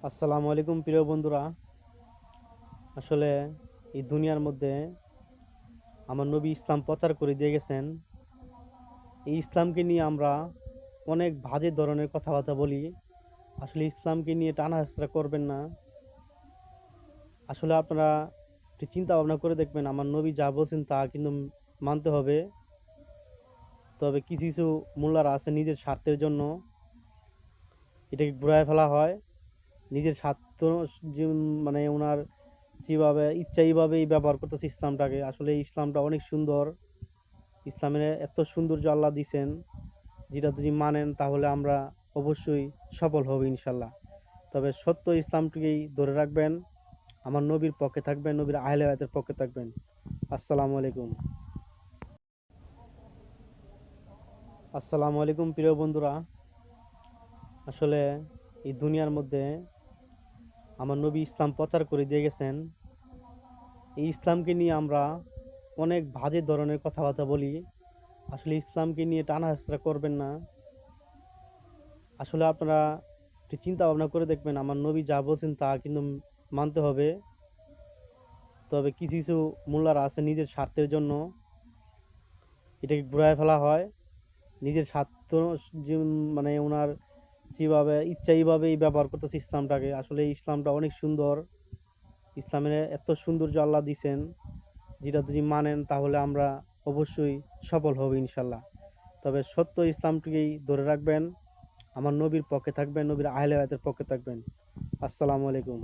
আসসালামু আলাইকুম প্রিয় বন্ধুরা। আসলে এই দুনিয়ার মধ্যে আমার নবী ইসলাম প্রচার করে দিয়ে গেছেন। এই ইসলামকে নিয়ে আমরা অনেক বাজে ধরনের কথাবার্তা বলি। আসলে ইসলামকে নিয়ে টানা হেঁচড়া করবেন না। আসলে আপনারা একটু চিন্তা ভাবনা করে দেখবেন, আমার নবী যা বলছেন তা কিন্তু মানতে হবে। তবে কিছু কিছু মোল্লারা আছে নিজের স্বার্থের জন্য এটাকে ঘুরায় ফেলা হয়। নিজের স্বার্থ মানে ওনার যেভাবে ইচ্ছা এইভাবেই ব্যবহার করতেছে ইসলামটাকে। আসলে এই ইসলামটা অনেক সুন্দর। ইসলামের এত সৌন্দর্য আল্লাহ দিছেন, যেটা যদি মানেন তাহলে আমরা অবশ্যই সফল হব ইনশাল্লাহ। তবে সত্য ইসলামটিকেই ধরে রাখবেন, আমার নবীর পক্ষে থাকবেন, নবীর আহলে বায়তের পক্ষে থাকবেন। আসসালামু আলাইকুম। আসসালামু আলাইকুম প্রিয় বন্ধুরা। আসলে এই দুনিয়ার মধ্যে আমার নবী ইসলাম প্রচার করে দিয়ে গেছেন। এই ইসলামকে নিয়ে আমরা অনেক বাজে ধরনের কথাবার্তা বলি। আসলে ইসলামকে নিয়ে টানা হেঁচড়া করবেন না। আসলে আপনারা একটু চিন্তা ভাবনা করে দেখবেন, আমার নবী যা বলছেন তা কিন্তু মানতে হবে। তবে কিছু কিছু মোল্লারা আছে নিজের স্বার্থের জন্য এটাকে ঘুরায় ফেলা হয়। নিজের স্বার্থ মানে ওনার যেভাবে ইচ্ছা এইভাবেই ব্যবহার করতেছে ইসলামটাকে। আসলে এই ইসলামটা অনেক সুন্দর। ইসলামের এত সৌন্দর্য আল্লাহ দিছেন, যেটা যদি মানেন তাহলে আমরা অবশ্যই সফল হব ইনশাল্লাহ। তবে সত্য ইসলামটিকেই ধরে রাখবেন, আমার নবীর পক্ষে থাকবেন, নবীর আহলে বায়তের পক্ষে থাকবেন। আসসালামু আলাইকুম।